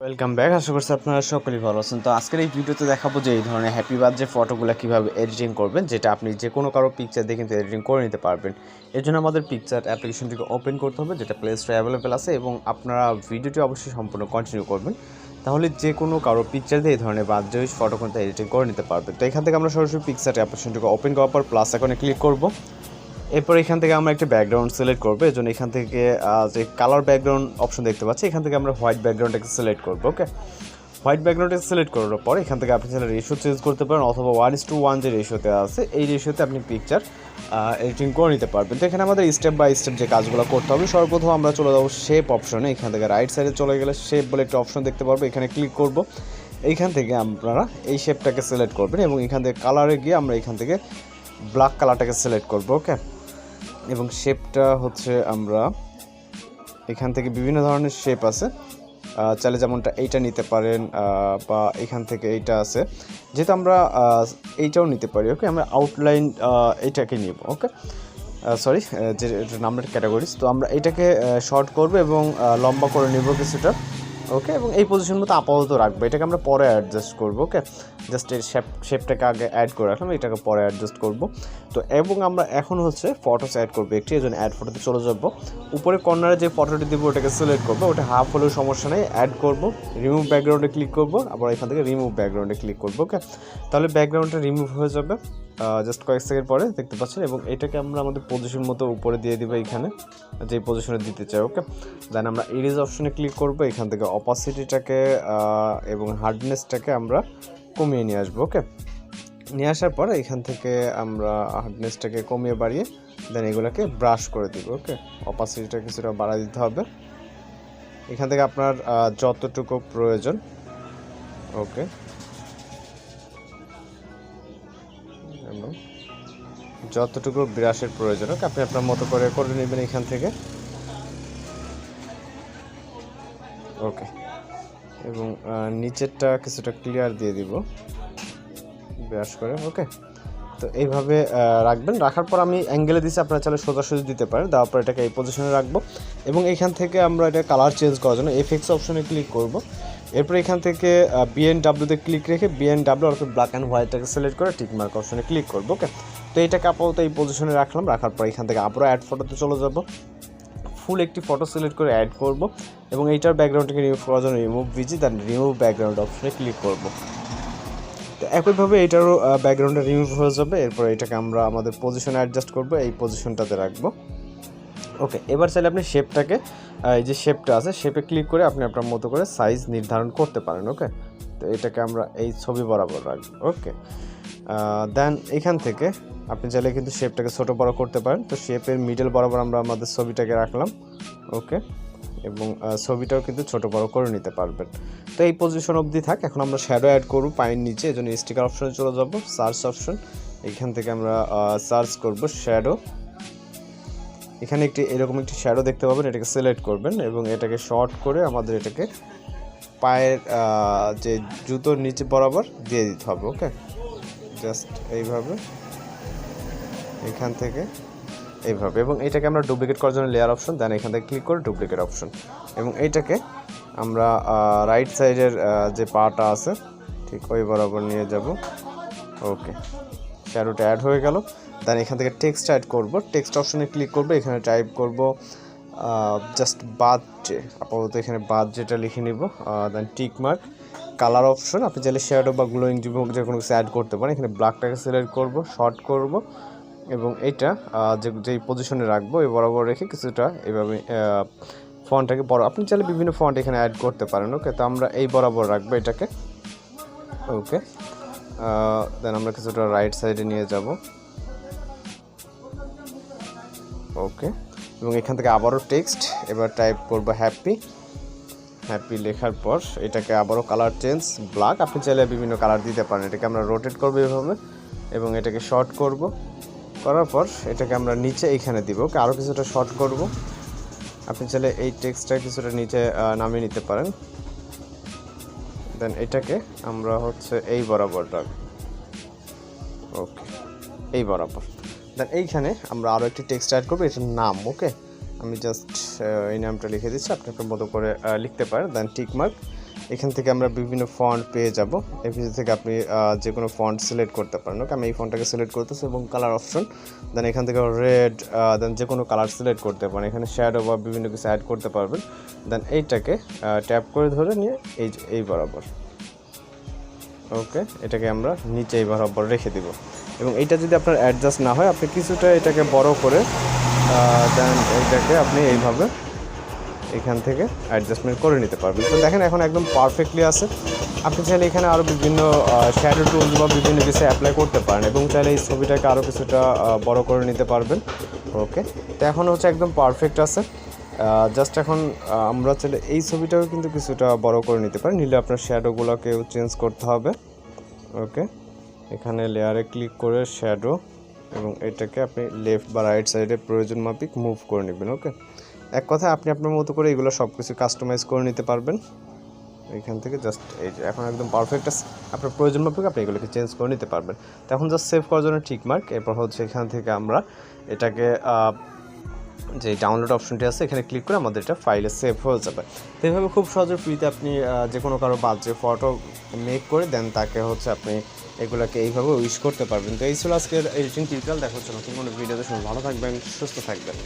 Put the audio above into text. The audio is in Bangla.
Welcome back. আশা করছি আপনারা সকলেই ভালো আছেন। তো আজকের এই ভিডিওতে দেখাবো যে এই ধরনের হ্যাপি বার্থডে ফটোগুলো কীভাবে এডিটিং করবেন, যেটা আপনি যে কোনো কারো পিকচার দিয়ে কিন্তু এডিটিং করে নিতে পারবেন। এর জন্য আমাদের পিকচার অ্যাপ্লিকেশনটিকে ওপেন করতে হবে, যেটা প্লে স্টোরে অ্যাভেলেবেল আছে, এবং আপনারা ভিডিওটি অবশ্যই সম্পূর্ণ কন্টিনিউ করবেন, তাহলে যে কোনো কারো পিকচার দিয়ে এই ধরনের বার্থডে ফটো কিন্তু এডিটিং করে নিতে পারবেন। তো এখান থেকে আমরা সরাসরি পিকচার অ্যাপ্লিকেশনটিকে ওপেন করার পর প্লাস আইকনে ক্লিক করব। এরপর এখান থেকে আমরা একটা ব্যাকগ্রাউন্ড সিলেক্ট করবো। এর জন্য এখান থেকে যে কালার ব্যাকগ্রাউন্ড অপশন দেখতে পাচ্ছি, এখান থেকে আমরা হোয়াইট ব্যাকগ্রাউন্ডটাকে সিলেক্ট করবো। ওকে, হোয়াইট ব্যাকগ্রাউন্ডে সিলেক্ট করার পর এখান থেকে আপনি চাইলে রেশিও চেঞ্জ করতে পারেন, অথবা 1:1 যে রেশিওতে আছে এই রেশিওতে আপনি পিকচার এডিটিং করে নিতে পারবেন। তো এখানে আমাদের স্টেপ বাই স্টেপ যে কাজগুলো করতে হবে, সর্বপ্রথম আমরা চলে যাবো শেপ অপশনে। এখান থেকে রাইট সাইডে চলে গেলে শেপ বলে একটা অপশন দেখতে পারবো, এখানে ক্লিক করব। এইখান থেকে আপনারা এই শেপটাকে সিলেক্ট করবেন, এবং এখান থেকে কালারে গিয়ে আমরা এখান থেকে ব্ল্যাক কালারটাকে সিলেক্ট করব। ওকে, এবং শেপটা হচ্ছে আমরা এখান থেকে বিভিন্ন ধরনের শেপ আছে, চাইলে যেমনটা এইটা নিতে পারেন, বা এখান থেকে এইটা আছে, যেহেতু আমরা এইটাও নিতে পারি। ওকে, আমরা আউটলাইন এইটাকে নিব। ওকে, সরি, যে নাম্বার ক্যাটাগরিজ, তো আমরা এটাকে শর্ট করব এবং লম্বা করে নেব কিছুটা। ওকে, এবং এই পজিশন মতো আপাতত রাখবো, এটাকে আমরা পরে অ্যাডজাস্ট করবো। ওকে, জাস্ট এই শেপটাকে আগে অ্যাড করে রাখলাম, এটাকে পরে অ্যাডজাস্ট করব। তো এবং আমরা এখন হচ্ছে ফটোস অ্যাড করবো একটি, এই জন্য অ্যাড ফটোতে চলে যাবো। উপরে কর্নারে যে ফটোটি দেবো ওটাকে সিলেক্ট করবো, ওটা হাফ হলেও সমস্যা নেই, অ্যাড করব, রিমুভ ব্যাকগ্রাউন্ডে ক্লিক করবো, আবার এখান থেকে রিমুভ ব্যাকগ্রাউন্ডে ক্লিক করবো। ওকে, তাহলে ব্যাকগ্রাউন্ডটা রিমুভ হয়ে যাবে জাস্ট কয়েক সেকেন্ড পরে, দেখতে পাচ্ছেন। এবং এটাকে আমরা আমাদের পজিশন মতো উপরে দিয়ে দিব, এইখানে যে পজিশনে দিতে চাই। ওকে, দেন আমরা ইরেজ অপশনে ক্লিক করব, এখান থেকে অপাসিটিটাকে এবং হার্ডনেসটাকে আমরা কমিয়ে নিয়ে আসবো। ওকে, নিয়ে আসার পর এখান থেকে আমরা হার্ডনেসটাকে কমিয়ে বাড়িয়ে দেন এগুলোকে ব্রাশ করে দিব। ওকে, অপাসিটিটা কিছুটা বাড়াই দিতে হবে এখান থেকে আপনার যতটুকু প্রয়োজন। ওকে, যতটুকু ব্রাশের প্রয়োজন ওকে আপনি আপনার মতো করে নেবেন এখান থেকে। ওকে, এবং নিচেরটা কিছুটা ক্লিয়ার দিয়ে দিব ব্রাশ করে। ওকে, তো এইভাবে রাখবেন। রাখার পর আমি অ্যাঙ্গেলে দিচ্ছি, আপনারা চাইলে সোজাসুজি দিতে পারেন। দেওয়ার পর এটাকে এই পজিশনে রাখবো, এবং এখান থেকে আমরা এটা কালার চেঞ্জ করার জন্য এফএক্স অপশনে ক্লিক করব। এরপর এখান থেকে BNWতে ক্লিক রেখে BNW অর্থাৎ ব্ল্যাক অ্যান্ড হোয়াইটটাকে সিলেক্ট করে টিক মার্ক অপশনে ক্লিক করবো। ওকে, তো এটাকে আপাতত এই পজিশনে রাখলাম। রাখার পর এখান থেকে আবারও অ্যাড ফটোতে চলে যাব, ফুল একটি ফটো সিলেক্ট করে অ্যাড করব, এবং এইটার ব্যাকগ্রাউন্ডটাকে রিমুভ করার জন্য রিমুভ ভিজি, দেন রিমুভ ব্যাকগ্রাউন্ড অপশনে ক্লিক করব। তো একইভাবে এটারও ব্যাকগ্রাউন্ডটা রিমুভ হয়ে যাবে। এরপর এটাকে আমরা আমাদের পজিশনে অ্যাডজাস্ট করব, এই পজিশনটাতে রাখবো। ওকে, এবার চাইলে আপনি শেপটাকে এই যে শেপটা আছে শেপে ক্লিক করে আপনি আপনার মতো করে সাইজ নির্ধারণ করতে পারেন। ওকে, তো এটাকে আমরা এই ছবি বরাবর রাখবো। ওকে, দেন এখান থেকে আপনি চাইলে কিন্তু শেপটাকে ছোটো বড় করতে পারেন। তো শেপের মিডল বরাবর আমরা আমাদের ছবিটাকে রাখলাম। ওকে, এবং ছবিটাও কিন্তু ছোটো বড় করে নিতে পারবেন। তো এই পজিশন অবধি থাক। এখন আমরা শ্যাডো অ্যাড করব পায়ের নিচে, এই জন্য স্টিকার অপশনে চলে যাব, সার্চ অপশন, এখান থেকে আমরা সার্চ করব শ্যাডো। এখানে এরকম একটি শ্যাডো দেখতে পাবেন, এটাকে সিলেক্ট করবেন এবং এটাকে শর্ট করে আমাদের এটাকে পায়ের যে জুতোর নিচে বরাবর দিয়ে দিতে হবে। ওকে, জাস্ট এইভাবে এখান থেকে এইভাবে, এবং এটাকে আমরা ডুপ্লিকেট করার জন্য লেয়ার অপশন, দেন এখান থেকে ক্লিক করে ডুপ্লিকেট অপশন, এবং এইটাকে আমরা রাইট সাইডের যে পাটা আছে ঠিক ওই বরাবর নিয়ে যাব। ওকে, শ্যাডোটা অ্যাড হয়ে গেল। দেন এখান থেকে টেক্সট অ্যাড করব, টেক্সট অপশনে ক্লিক করব, এখানে টাইপ করব জাস্ট বার্থডে, আপাতত এখানে বার্থডেটা লিখে নিব। দেন টিক মার্ক, কালার অপশন, আপনি চাইলে শ্যাডো বা গ্লোয়িং যে কোনো কিছু অ্যাড করতে পারেন। এখানে ব্ল্যাকটাকে সিলেক্ট করব, শর্ট করব, এবং এইটা যেই পজিশনে রাখবো এই বরাবর রেখে কিছুটা এইভাবে ফন্টটাকে বড়, আপনি চাইলে বিভিন্ন ফন্ট এখানে অ্যাড করতে পারেন। ওকে, তো আমরা এই বরাবর রাখবো এটাকে। ওকে, দেন আমরা কিছুটা রাইট সাইডে নিয়ে যাব। ওকে, এবং এখান থেকে আবারও টেক্সট, এবার টাইপ করব হ্যাপি লেখার পর এটাকে আবারও কালার চেঞ্জ ব্ল্যাক, আপনি চাইলে বিভিন্ন কালার দিতে পারেন। এটাকে আমরা রোটেট করবো এভাবে, এবং এটাকে শর্ট করব, করার পর এটাকে আমরা নিচে এইখানে দিব। ওকে, আরও কিছুটা শর্ট করব, আপনি চাইলে এই টেক্সটটা কিছুটা নিচে নামিয়ে নিতে পারেন। দেন এটাকে আমরা হচ্ছে এই বরাবর রাখব। ওকে, এই বরাবর, দেন এইখানে আমরা আরও একটি টেক্সট অ্যাড করবো, এটার নাম। ওকে, আমি জাস্ট এই নামটা লিখে দিচ্ছি, আপনি আপনার মতো করে লিখতে পারেন। দেন টিক মার্ক, এখান থেকে আমরা বিভিন্ন ফন্ট পেয়ে যাব। এর ভিতর থেকে আপনি যে কোনো ফন্ট সিলেক্ট করতে পারেন। ওকে, আমি এই ফন্টটাকে সিলেক্ট করতেছি এবং কালার অপশন, দেন এখান থেকে রেড, দেন যে কোনো কালার সিলেক্ট করতে পারেন। এখানে শ্যাডো বা বিভিন্ন কিছু অ্যাড করতে পারবেন। দেন এইটাকে ট্যাপ করে ধরে নিয়ে এই বরাবর, ওকে, এটাকে আমরা নিচে এই বরাবর রেখে দিব। এবং এইটা যদি আপনার অ্যাডজাস্ট না হয়, আপনি কিছুটা এটাকে বড় করে দেন এইটাকে আপনি এইভাবে এখান থেকে অ্যাডজাস্টমেন্ট করে নিতে পারবেন। তো দেখেন এখন একদম পারফেক্টলি আছে। আপনি চাইলে এখানে আরও বিভিন্ন শ্যাডো টুল বা বিভিন্ন কিছু অ্যাপ্লাই করতে পারেন এবং চাইলে এই ছবিটাকে আরও কিছুটা বড় করে নিতে পারবেন। ওকে, তো এখন হচ্ছে একদম পারফেক্ট আছে। জাস্ট এখন আমরা চাইলে এই ছবিটাও কিন্তু কিছুটা বড় করে নিতে পারি, নিলে আপনার শ্যাডোগুলোকেও চেঞ্জ করতে হবে। ওকে, এখানে লেয়ারে ক্লিক করে শ্যাডো এবং এটাকে আপনি লেফট বা রাইট সাইডে প্রয়োজন মাফিক মুভ করে নেবেন। ওকে, এক কথায় আপনি আপনার মতো করে এগুলো সব কিছু কাস্টমাইজ করে নিতে পারবেন এখান থেকে। জাস্ট এই যে এখন একদম পারফেক্ট আছে। আপনার প্রয়োজন মাফিক আপনি এগুলোকে চেঞ্জ করে নিতে পারবেন। তো এখন জাস্ট সেভ করার জন্য টিক মার্ক, এরপর হচ্ছে এখান থেকে আমরা এটাকে যে ডাউনলোড অপশনটি আছে এখানে ক্লিক করে আমাদের এটা ফাইলে সেভ হয়ে যাবে। তো এইভাবে খুব সহজে ফ্রিতে আপনি যে কোনো কারো বাজে ফটো মেক করে দেন তাকে হচ্ছে আপনি এগুলোকে এইভাবে উইশ করতে পারবেন। তো এই ছিল আজকের এডিটিং টিউটোরিয়াল। দেখা হচ্ছে নতুন কোনো ভিডিওতে। ভালো থাকবেন, সুস্থ থাকবেন।